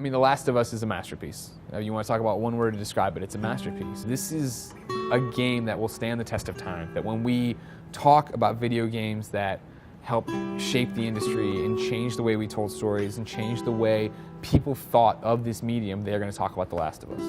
I mean, The Last of Us is a masterpiece. You want to talk about one word to describe it, it's a masterpiece. This is a game that will stand the test of time, that when we talk about video games that help shape the industry and change the way we told stories and change the way people thought of this medium, they're going to talk about The Last of Us.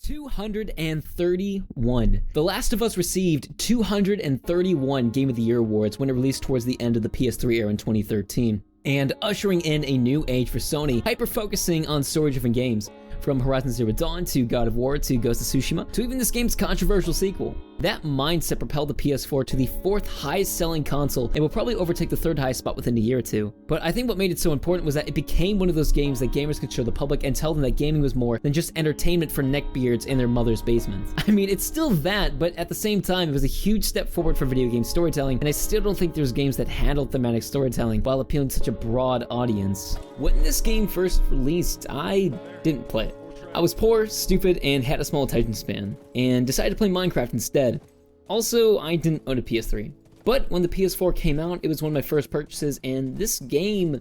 231. The Last of Us received 231 Game of the Year awards when it released towards the end of the PS3 era in 2013, and ushering in a new age for Sony, hyper-focusing on story-driven games, from Horizon Zero Dawn to God of War to Ghost of Tsushima to even this game's controversial sequel. That mindset propelled the PS4 to the 4th highest selling console and will probably overtake the 3rd highest spot within a year or two. But I think what made it so important was that it became one of those games that gamers could show the public and tell them that gaming was more than just entertainment for neckbeards in their mother's basements. I mean, it's still that, but at the same time, it was a huge step forward for video game storytelling, and I still don't think there's games that handle thematic storytelling while appealing to such a broad audience. When this game first released, I didn't play it. I was poor, stupid, and had a small attention span, and decided to play Minecraft instead. Also, I didn't own a PS3. But when the PS4 came out, it was one of my first purchases, and this game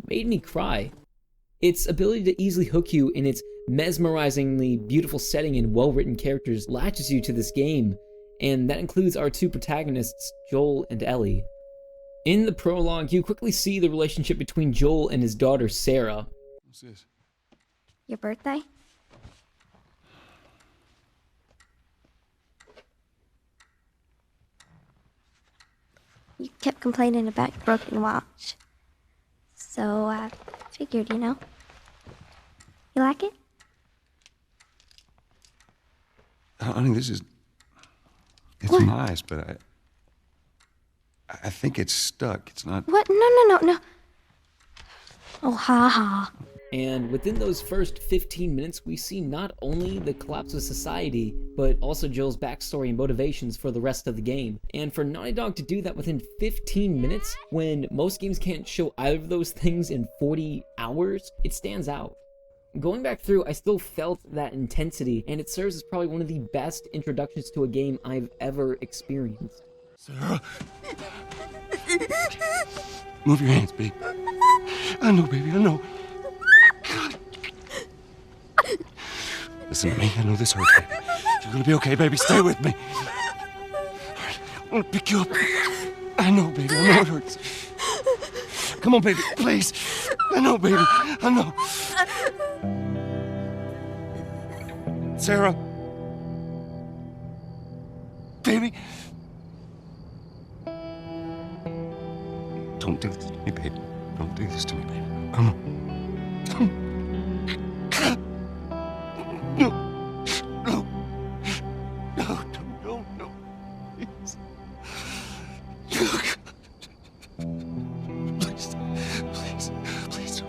made me cry. Its ability to easily hook you in its mesmerizingly beautiful setting and well-written characters latches you to this game, and that includes our two protagonists, Joel and Ellie. In the prologue, you quickly see the relationship between Joel and his daughter, Sarah. What's this? Your birthday? You kept complaining about your broken watch. So I figured, you know. You like it? Honey, it's What? nice, but I think it's stuck. It's not. What? No. Oh, ha ha. And within those first 15 minutes, we see not only the collapse of society, but also Joel's backstory and motivations for the rest of the game. And for Naughty Dog to do that within 15 minutes, when most games can't show either of those things in 40 hours, it stands out. Going back through, I still felt that intensity, and it serves as probably one of the best introductions to a game I've ever experienced. Sarah. Move your hands, babe. I know, baby, I know. God. Listen to me. I know this hurts, baby. You're gonna be okay, baby. Stay with me. All right, I'm gonna pick you up. I know, baby. I know it hurts. Come on, baby, please. I know, baby. I know. Sarah. Baby. Don't do this to me, baby. Don't do this to me, baby. Come on. No. No. No. Please. Please don't. Please.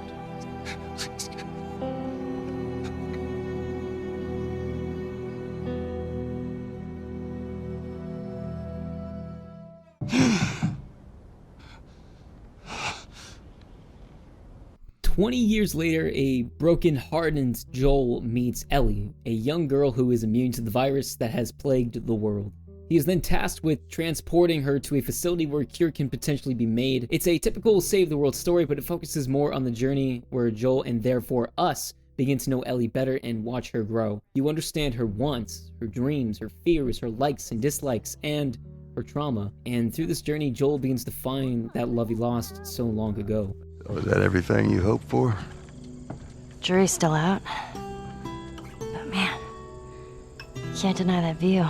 20 years later, a broken, hardened Joel meets Ellie, a young girl who is immune to the virus that has plagued the world. He is then tasked with transporting her to a facility where a cure can potentially be made. It's a typical save the world story, but it focuses more on the journey where Joel, and therefore us, begin to know Ellie better and watch her grow. You understand her wants, her dreams, her fears, her likes and dislikes, and her trauma. And through this journey, Joel begins to find that love he lost so long ago. Was that everything you hoped for? Jury's still out. But man, can't deny that view.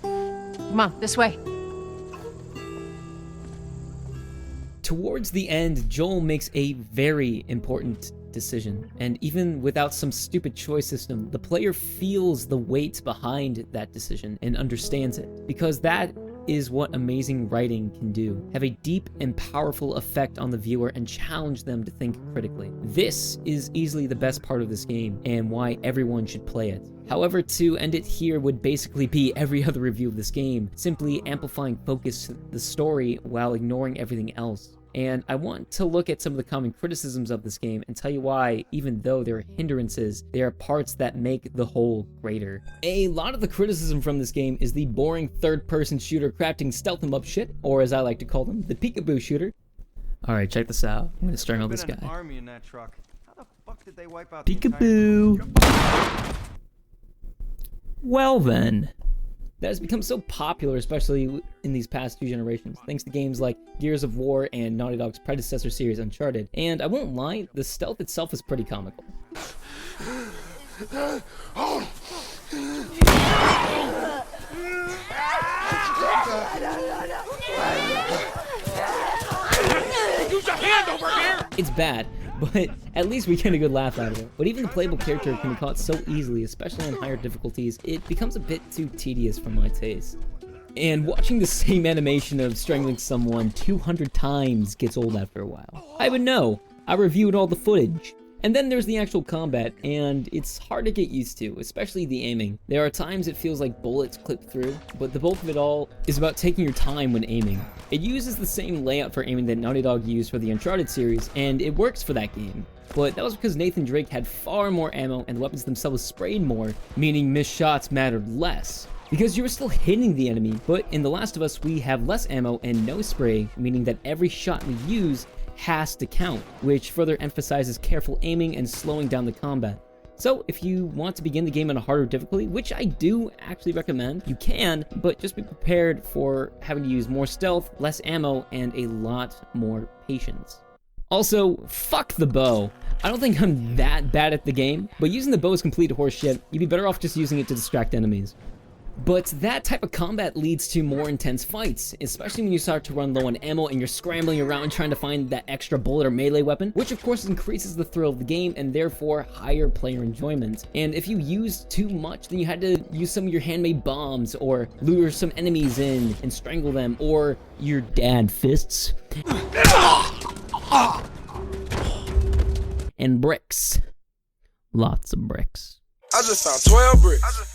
Come on, this way. Towards the end, Joel makes a very important decision, and even without some stupid choice system, the player feels the weight behind that decision and understands it, because that is what amazing writing can do. Have a deep and powerful effect on the viewer and challenge them to think critically. This is easily the best part of this game and why everyone should play it. However, to end it here would basically be every other review of this game, simply amplifying focus to the story while ignoring everything else. And I want to look at some of the common criticisms of this game and tell you why, even though there are hindrances, there are parts that make the whole greater. A lot of the criticism from this game is the boring third-person shooter crafting stealth em up shit, or as I like to call them, the peekaboo shooter. Alright, check this out. I'm gonna strangle this Been an guy. army in that truck. How the fuck did they wipe out the entire- Peekaboo! Well then. That has become so popular, especially in these past 2 generations, thanks to games like Gears of War and Naughty Dog's predecessor series Uncharted. And I won't lie, the stealth itself is pretty comical. It's bad, but at least we get a good laugh out of it. But even the playable character can be caught so easily, especially on higher difficulties, it becomes a bit too tedious for my taste. And watching the same animation of strangling someone 200 times gets old after a while. I would know. I reviewed all the footage. And then there's the actual combat, and it's hard to get used to, especially the aiming. There are times it feels like bullets clip through, but the bulk of it all is about taking your time when aiming. It uses the same layout for aiming that Naughty Dog used for the Uncharted series, and it works for that game. But that was because Nathan Drake had far more ammo and the weapons themselves sprayed more, meaning missed shots mattered less. Because you were still hitting the enemy, but in The Last of Us we have less ammo and no spray, meaning that every shot we use has to count, which further emphasizes careful aiming and slowing down the combat. So if you want to begin the game on a harder difficulty, which I do actually recommend, you can, but just be prepared for having to use more stealth, less ammo, and a lot more patience. Also, fuck the bow. I don't think I'm that bad at the game, but using the bow is complete horseshit. You'd be better off just using it to distract enemies. But that type of combat leads to more intense fights, especially when you start to run low on ammo and you're scrambling around trying to find that extra bullet or melee weapon, which of course increases the thrill of the game and therefore higher player enjoyment. And if you used too much, then you had to use some of your handmade bombs or lure some enemies in and strangle them, or your dad fists. And bricks. Lots of bricks. I just found 12 bricks.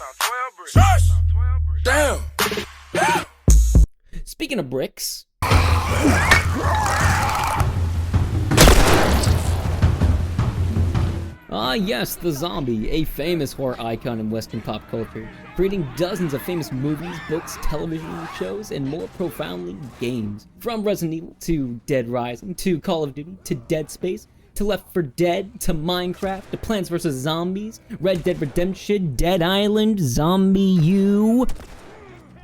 Damn. Speaking of bricks. Yes, the zombie, a famous horror icon in Western pop culture, creating dozens of famous movies, books, television shows, and more profoundly, games. From Resident Evil to Dead Rising to Call of Duty to Dead Space to Left 4 Dead, to Minecraft, to Plants vs. Zombies, Red Dead Redemption, Dead Island, Zombie U,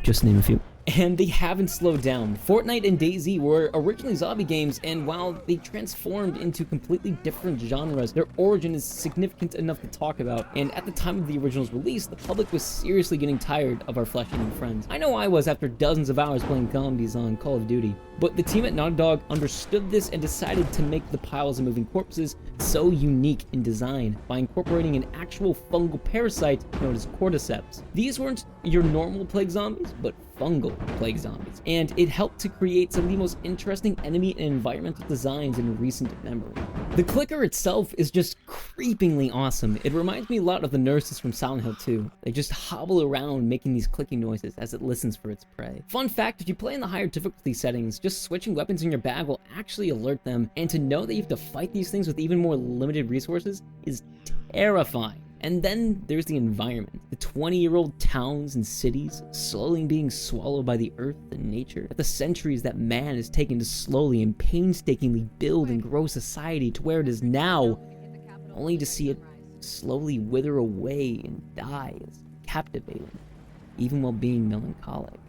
just to name a few. And they haven't slowed down. Fortnite and DayZ were originally zombie games, and while they transformed into completely different genres, their origin is significant enough to talk about, and at the time of the original's release, the public was seriously getting tired of our flesh-eating friends. I know I was after dozens of hours playing zombies on Call of Duty, but the team at Naughty Dog understood this and decided to make the piles of moving corpses so unique in design by incorporating an actual fungal parasite known as cordyceps. These weren't your normal plague zombies, but fungal plague zombies, and it helped to create some of the most interesting enemy and environmental designs in recent memory. The clicker itself is just creepingly awesome. It reminds me a lot of the nurses from Silent Hill 2. They just hobble around making these clicking noises as it listens for its prey. Fun fact, if you play in the higher difficulty settings, just switching weapons in your bag will actually alert them, and to know that you have to fight these things with even more limited resources is terrifying. And then there's the environment. The 20-year-old towns and cities slowly being swallowed by the earth and nature. The centuries that man has taken to slowly and painstakingly build and grow society to where it is now, only to see it slowly wither away and die is captivating, even while being melancholic.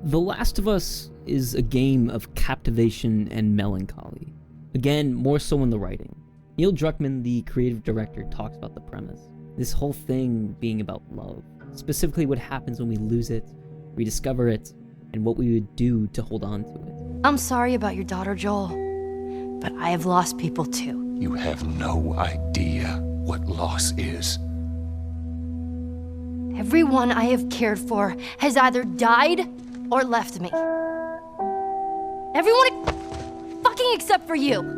The Last of Us is a game of captivation and melancholy. Again, more so in the writing. Neil Druckmann, the creative director, talks about the premise. This whole thing being about love. Specifically what happens when we lose it, rediscover it, and what we would do to hold on to it. I'm sorry about your daughter, Joel, but I have lost people too. You have no idea what loss is. Everyone I have cared for has either died or left me. Everyone fucking except for you.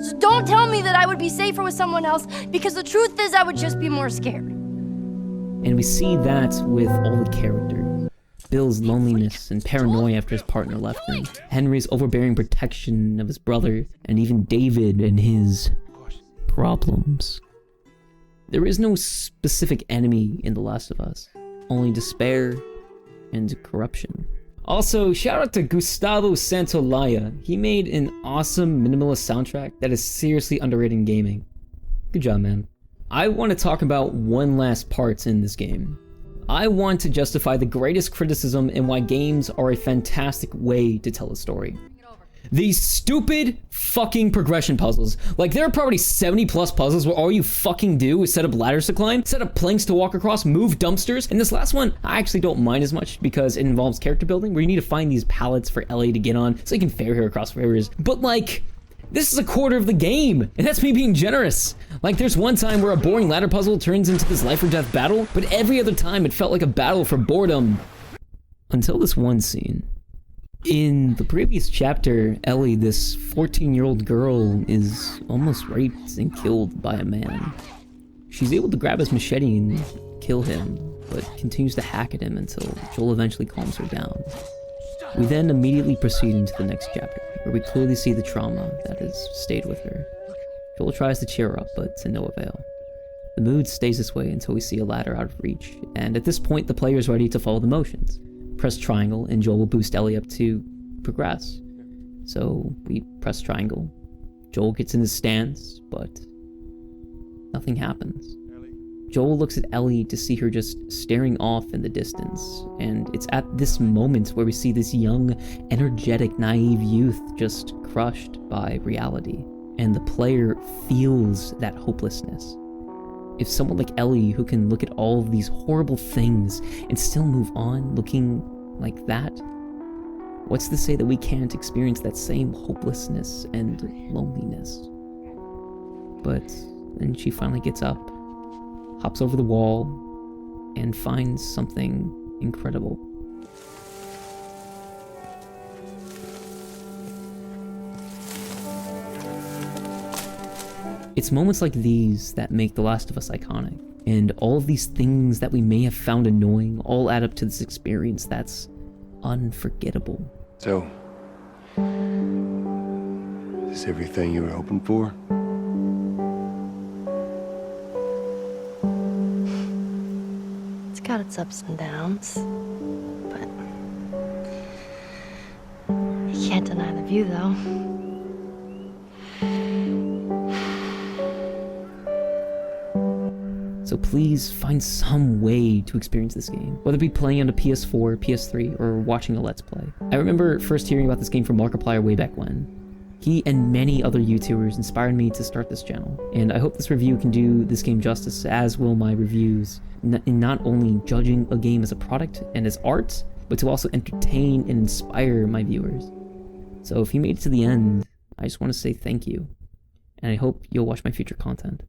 So don't tell me that I would be safer with someone else, because the truth is I would just be more scared. And we see that with all the characters. Bill's loneliness and paranoia after his partner left him. Henry's overbearing protection of his brother, and even David and his problems. There is no specific enemy in The Last of Us, only despair and corruption. Also, shout out to Gustavo Santolaya. He made an awesome minimalist soundtrack that is seriously underrated in gaming. Good job, man. I want to talk about one last part in this game. I want to justify the greatest criticism and why games are a fantastic way to tell a story. These stupid fucking progression puzzles. Like, there are probably 70 plus puzzles where all you fucking do is set up ladders to climb, set up planks to walk across, move dumpsters. And this last one, I actually don't mind as much because it involves character building where you need to find these pallets for Ellie to get on so you can ferry her across rivers. But like, this is a quarter of the game, and that's me being generous. Like, there's one time where a boring ladder puzzle turns into this life or death battle, but every other time it felt like a battle for boredom. Until this one scene. In the previous chapter, Ellie, this 14-year-old girl, is almost raped and killed by a man. She's able to grab his machete and kill him, but continues to hack at him until Joel eventually calms her down. We then immediately proceed into the next chapter, where we clearly see the trauma that has stayed with her. Joel tries to cheer her up, but to no avail. The mood stays this way until we see a ladder out of reach, and at this point the player is ready to follow the motions. Press triangle and Joel will boost Ellie up to progress. So we press triangle. Joel gets in his stance, but nothing happens. Joel looks at Ellie to see her just staring off in the distance, and it's at this moment where we see this young, energetic, naive youth just crushed by reality, and the player feels that hopelessness. If someone like Ellie, who can look at all of these horrible things and still move on looking like that, what's to say that we can't experience that same hopelessness and loneliness? But then she finally gets up, hops over the wall, and finds something incredible. It's moments like these that make The Last of Us iconic, and all of these things that we may have found annoying all add up to this experience that's unforgettable. So, is this everything you were hoping for? It's got its ups and downs, but you can't deny the view, though. So please find some way to experience this game, whether it be playing on a PS4, PS3, or watching a Let's Play. I remember first hearing about this game from Markiplier way back when. He and many other YouTubers inspired me to start this channel, and I hope this review can do this game justice, as will my reviews, in not only judging a game as a product and as art, but to also entertain and inspire my viewers. So if you made it to the end, I just want to say thank you, and I hope you'll watch my future content.